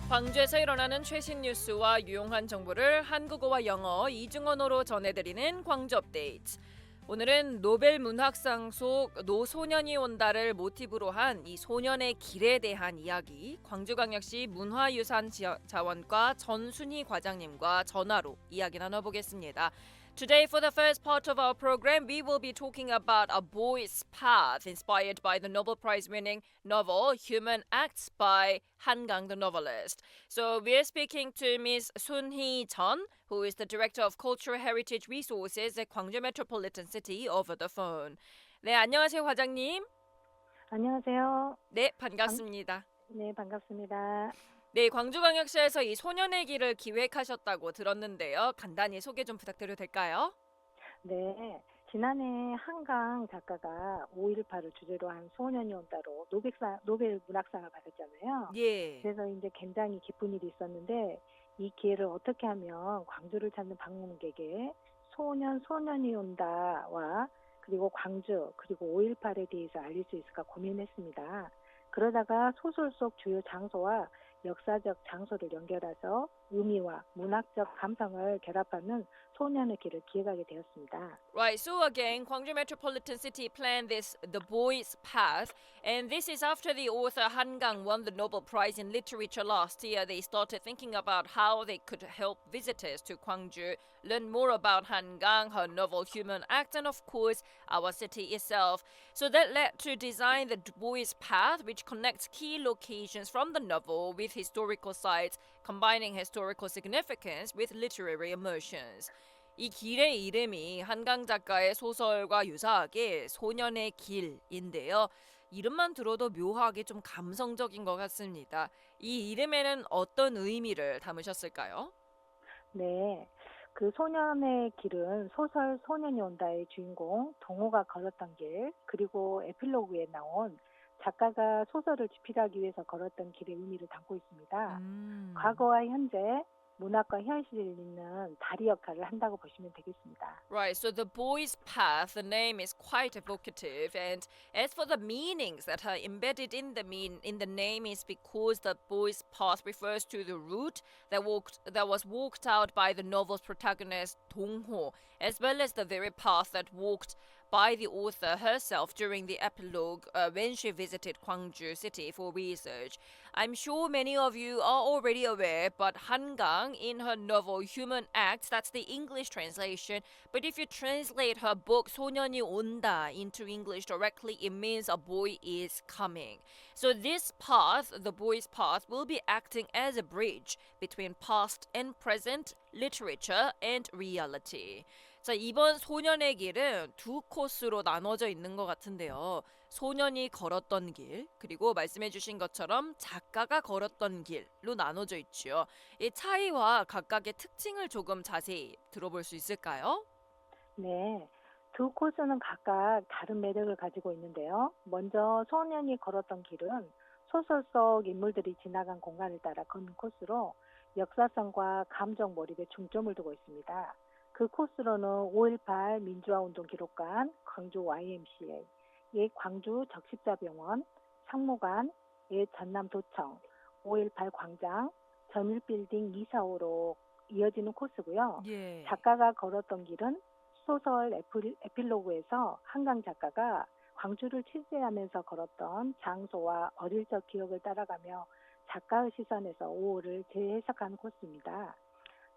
광주에서 일어나는 최신 뉴스와 유용한 정보를 한국어와 영어 이중언어로 전해드리는 광주 업데이트. 오늘은 노벨 문학상 속 노소년이 온다를 모티브로 한 이 소년의 길에 대한 이야기, 광주광역시 문화유산자원과 전순희 과장님과 전화로 이야기 나눠보겠습니다. Today, for the first part of our program, we will be talking about A Boy's Path, inspired by the Nobel Prize-winning novel Human Acts by Han Gang, the novelist. So we're speaking to Ms. Sun Hee-jeon, who is the Director of Cultural Heritage Resources at Gwangju Metropolitan City, over the phone. 네, 안녕하세요, 과장님. 안녕하세요. 네, 반갑습니다. 네, 반갑습니다. 네, 광주광역시에서 이 소년의 길을 기획하셨다고 들었는데요. 간단히 소개 좀 부탁드려도 될까요? 네, 지난해 한강 작가가 5.18을 주제로 한 소년이 온다로 노벨 문학상을 받았잖아요. 예. 그래서 이제 굉장히 기쁜 일이 있었는데 이 기회를 어떻게 하면 광주를 찾는 방문객에 소년이 온다와 그리고 광주 그리고 5.18에 대해서 알릴 수 있을까 고민했습니다. 그러다가 소설 속 주요 장소와 역사적 장소를 연결해서 의미와 문학적 감성을 결합하는 소년의 길을 기획하게 되었습니다. Right, so again, Gwangju Metropolitan City planned this The Boy's Path, and this is after the author Han Gang won the Nobel Prize in Literature last year. They started thinking about how they could help visitors to Gwangju learn more about Han Gang, her novel Human Act, and of course, our city itself. So that led to design the Boy's Path, which connects key locations from the novel with historical sites, combining historical significance with literary emotions. 이 길의 이름이 한강 작가의 소설과 유사하게 소년의 길인데요. 이름만 들어도 묘하게 좀 감성적인 것 같습니다. 이 이름에는 어떤 의미를 담으셨을까요? 네, 그 소년의 길은 소설 소년이 온다의 주인공 동호가 걸었던 길, 그리고 에필로그에 나온 작가가 소설을 집필하기 위해서 걸었던 길의 의미를 담고 있습니다. 과거와 현재, 문학과 현실을 잇는 다리 역할을 한다고 보시면 되겠습니다. Right, so the boy's path, the name is quite evocative, and as for the meanings that are embedded in the name is because the boy's path refers to the route that was walked out by the novel's protagonist Dong-ho, as well as the very path that walked by the author herself during the epilogue when she visited Gwangju City for research. I'm sure many of you are already aware, but Han Gang, in her novel Human Acts, that's the English translation, but if you translate her book 소년이 온다 into English directly, it means a boy is coming. So this path, the boy's path, will be acting as a bridge between past and present literature and reality. 자, 이번 소년의 길은 두 코스로 나눠져 있는 것 같은데요. 소년이 걸었던 길, 그리고 말씀해주신 것처럼 작가가 걸었던 길로 나눠져 있죠. 이 차이와 각각의 특징을 조금 자세히 들어볼 수 있을까요? 네, 두 코스는 각각 다른 매력을 가지고 있는데요. 먼저 소년이 걸었던 길은 소설 속 인물들이 지나간 공간을 따라 걷는 코스로 역사성과 감정 몰입에 중점을 두고 있습니다. 그 코스로는 5.18 민주화운동 기록관, 광주 YMCA, 옛 광주 적십자병원, 상무관, 옛 전남도청, 5.18 광장, 전일빌딩 2, 4호로 이어지는 코스고요. 예. 작가가 걸었던 길은 소설 에필로그에서 한강 작가가 광주를 취재하면서 걸었던 장소와 어릴 적 기억을 따라가며 작가의 시선에서 5호를 재해석하는 코스입니다.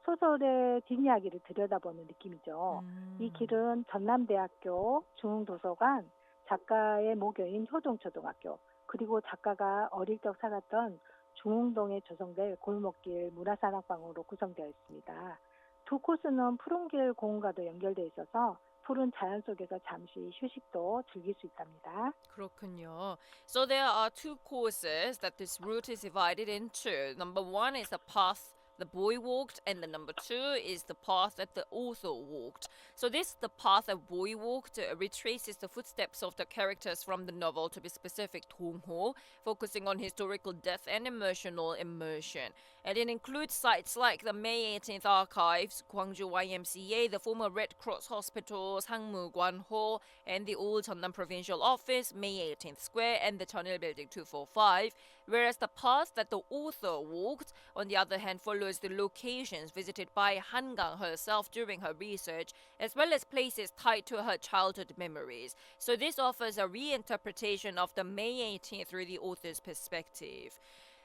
소설의 뒷이야기를 들여다보는 느낌이죠. 이 길은 전남대학교 중흥도서관, 작가의 모교인 효동초등학교, 그리고 작가가 어릴 적 살았던 중흥동에 조성될 골목길 문화산악방으로 구성되어 있습니다. 두 코스는 푸른 길 공원과도 연결되어 있어서 푸른 자연 속에서 잠시 휴식도 즐길 수 있답니다. 그렇군요. So there are two courses that this route is divided into. Number one is the path the boy walked, and the number 2 is the path that the author walked. So this the path that boy walked retraces the footsteps of the characters from the novel, to be specific, 동호, focusing on historical depth and emotional immersion. And it includes sites like the May 18th Archives, Gwangju YMCA, the former Red Cross Hospital, Sangmu-gwan Hall, and the old Jeonnam Provincial Office, May 18th Square, and the Cheonil Building 245. Whereas the path that the author walked, on the other hand, follows the locations visited by Hangang herself during her research, as well as places tied to her childhood memories. So this offers a reinterpretation of the May 18th through the author's perspective.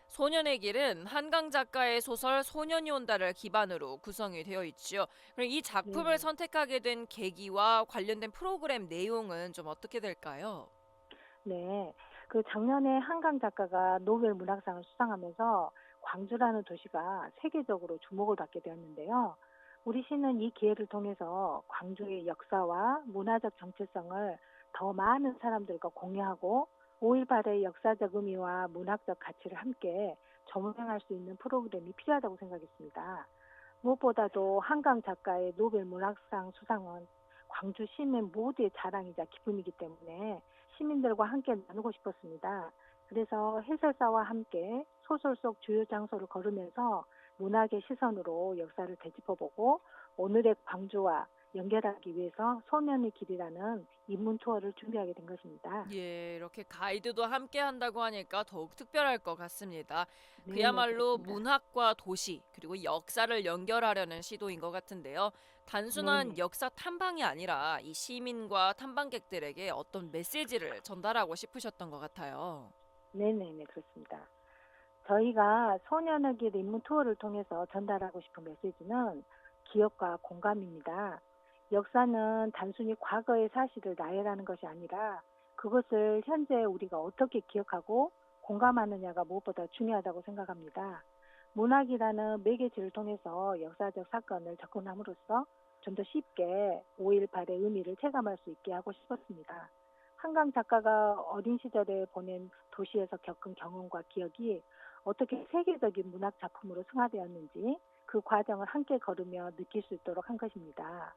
소년의 길은 한강 작가의 소설 소년이 온다를 기반으로 구성이 되어 있죠. 그럼 이 작품을 네네. 선택하게 된 계기와 관련된 프로그램 내용은 좀 어떻게 될까요? 네. 그 작년에 한강 작가가 노벨 문학상을 수상하면서 광주라는 도시가 세계적으로 주목을 받게 되었는데요. 우리 시는 이 기회를 통해서 광주의 역사와 문화적 정체성을 더 많은 사람들과 공유하고 5.18의 역사적 의미와 문학적 가치를 함께 조명할 수 있는 프로그램이 필요하다고 생각했습니다. 무엇보다도 한강 작가의 노벨 문학상 수상은 광주 시민 모두의 자랑이자 기쁨이기 때문에 시민들과 함께 나누고 싶었습니다. 그래서 해설사와 함께 소설 속 주요 장소를 걸으면서 문학의 시선으로 역사를 되짚어보고 오늘의 광주와 연결하기 위해서 소년의 길이라는 인문 투어를 준비하게 된 것입니다. 예, 이렇게 가이드도 함께 한다고 하니까 더욱 특별할 것 같습니다. 네네, 그야말로 그렇습니다. 문학과 도시, 그리고 역사를 연결하려는 시도인 것 같은데요. 단순한 네네. 역사 탐방이 아니라 이 시민과 탐방객들에게 어떤 메시지를 전달하고 싶으셨던 것 같아요. 네네네, 그렇습니다. 저희가 소년의 길 인문 투어를 통해서 전달하고 싶은 메시지는 기억과 공감입니다. 역사는 단순히 과거의 사실을 나열하는 것이 아니라 그것을 현재 우리가 어떻게 기억하고 공감하느냐가 무엇보다 중요하다고 생각합니다. 문학이라는 매개체를 통해서 역사적 사건을 접근함으로써 좀 더 쉽게 5.18의 의미를 체감할 수 있게 하고 싶었습니다. 한강 작가가 어린 시절에 보낸 도시에서 겪은 경험과 기억이 어떻게 세계적인 문학 작품으로 승화되었는지 그 과정을 함께 걸으며 느낄 수 있도록 한 것입니다.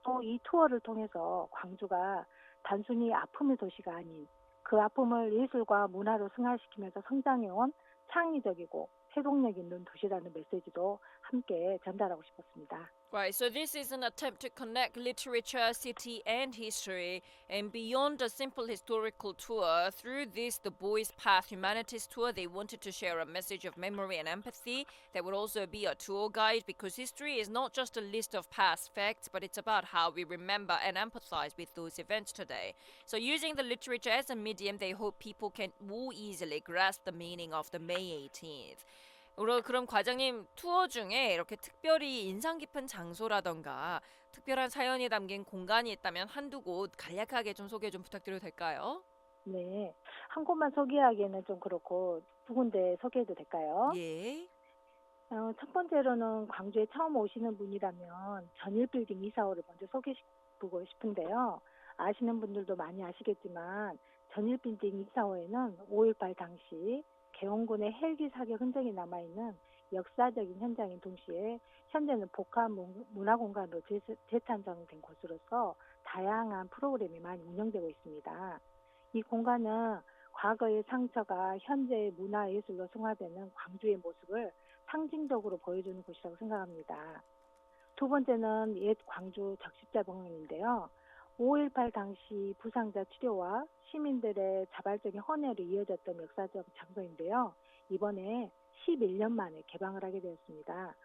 또 이 투어를 통해서 광주가 단순히 아픔의 도시가 아닌 그 아픔을 예술과 문화로 승화시키면서 성장해온 창의적이고 회복력 있는 도시라는 메시지도 함께 전달하고 싶었습니다. Right, so this is an attempt to connect literature, city, and history, and beyond a simple historical tour. Through this, the Boys Path Humanities Tour, they wanted to share a message of memory and empathy. There would also be a tour guide because history is not just a list of past facts, but it's about how we remember and empathize with those events today. So, using the literature as a medium, they hope people can more easily grasp the meaning of the May 18th. 그럼 과장님 투어 중에 이렇게 특별히 인상 깊은 장소라던가 특별한 사연이 담긴 공간이 있다면 한두 곳 간략하게 좀 소개 좀 부탁드려도 될까요? 네. 한 곳만 소개하기에는 좀 그렇고 두 군데 소개해도 될까요? 예. 첫 번째로는 광주에 처음 오시는 분이라면 전일 빌딩 이사호를 먼저 소개해보고 싶은데요. 아시는 분들도 많이 아시겠지만 전일 빌딩 이사호에는 5.18 당시 개원군의 헬기 사격 흔적이 남아있는 역사적인 현장인 동시에 현재는 복합 문화공간으로 재탄생된 곳으로서 다양한 프로그램이 많이 운영되고 있습니다. 이 공간은 과거의 상처가 현재의 문화예술로 승화되는 광주의 모습을 상징적으로 보여주는 곳이라고 생각합니다. 두 번째는 옛 광주 적십자병원인데요. 5.18 당시 부상자 치료와 시민들의 자발적인 헌혈이 이어졌던 역사적 장소인데요. 이번에 11년 만에 개방을 하게 되었습니다.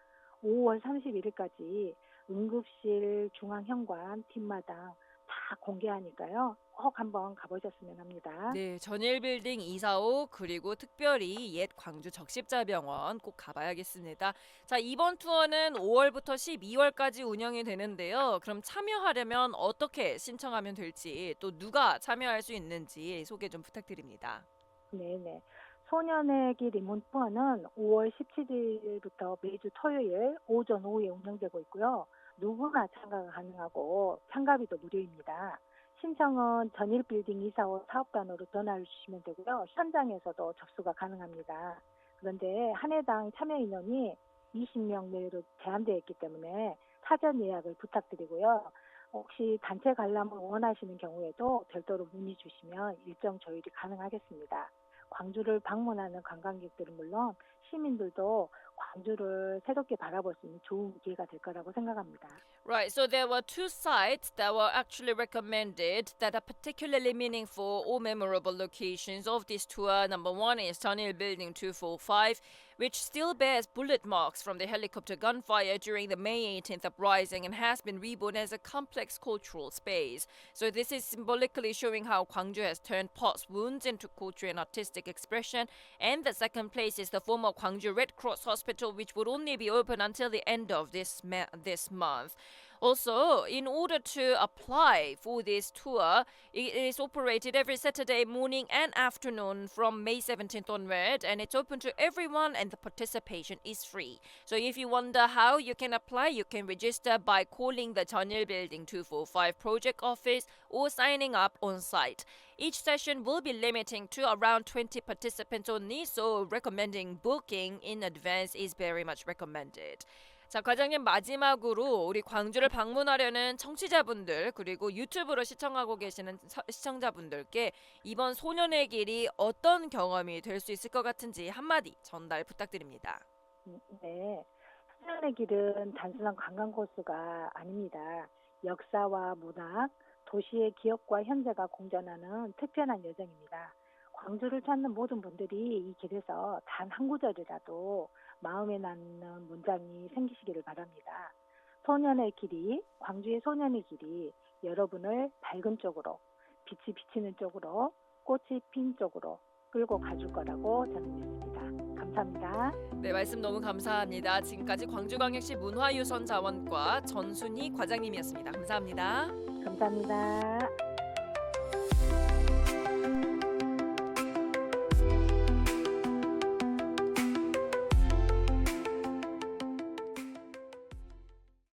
5월 31일까지 응급실, 중앙현관, 뒷마당 다 공개하니까요. 꼭 한번 가보셨으면 합니다. 네, 전일빌딩 245 그리고 특별히 옛 광주 적십자병원 꼭 가봐야겠습니다. 자, 이번 투어는 5월부터 12월까지 운영이 되는데요. 그럼 참여하려면 어떻게 신청하면 될지 또 누가 참여할 수 있는지 소개 좀 부탁드립니다. 네네. 소년의 길 입문 투어는 5월 17일부터 매주 토요일 오전 오후에 운영되고 있고요. 누구나 참가가 가능하고 참가비도 무료입니다. 신청은 전일빌딩 245 사업단으로 전화를 주시면 되고요. 현장에서도 접수가 가능합니다. 그런데 한 해당 참여 인원이 20명 내로 제한되어 있기 때문에 사전 예약을 부탁드리고요. 혹시 단체 관람을 원하시는 경우에도 별도로 문의 주시면 일정 조율이 가능하겠습니다. 광주를 방문하는 관광객들은 물론 시민들도 광주를 새롭게 바라볼 수 있는 좋은 기회가 될 거라고 생각합니다. Right, so there were two sites that were actually recommended that are particularly meaningful or memorable locations of this tour. Number one is Tanil Building 245, which still bears bullet marks from the helicopter gunfire during the May 18th uprising and has been reborn as a complex cultural space. So this is symbolically showing how Gwangju has turned past wounds into culture and artistic expression. And the second place is the former Gwangju Red Cross Hospital, which would only be open until the end of this month. Also, in order to apply for this tour, it is operated every Saturday morning and afternoon from May 17th onward, and it's open to everyone and the participation is free. So if you wonder how you can apply, you can register by calling the Chanil Building 245 project office or signing up on site. Each session will be limiting to around 20 participants only, so recommending booking in advance is very much recommended. 자, 과장님 마지막으로 우리 광주를 방문하려는 청취자분들 그리고 유튜브로 시청하고 계시는 시청자분들께 이번 소년의 길이 어떤 경험이 될 수 있을 것 같은지 한마디 전달 부탁드립니다. 네, 소년의 길은 단순한 관광 코스가 아닙니다. 역사와 문학, 도시의 기억과 현재가 공존하는 특별한 여정입니다. 광주를 찾는 모든 분들이 이 길에서 단 한 구절이라도 마음에 남는 문장이 생기시기를 바랍니다. 소년의 길이, 광주의 소년의 길이 여러분을 밝은 쪽으로, 빛이 비치는 쪽으로, 꽃이 핀 쪽으로 끌고 가줄 거라고 저는 믿습니다. 감사합니다. 네, 말씀 너무 감사합니다. 지금까지 광주광역시 문화유선자원과 전순희 과장님이었습니다. 감사합니다. 감사합니다.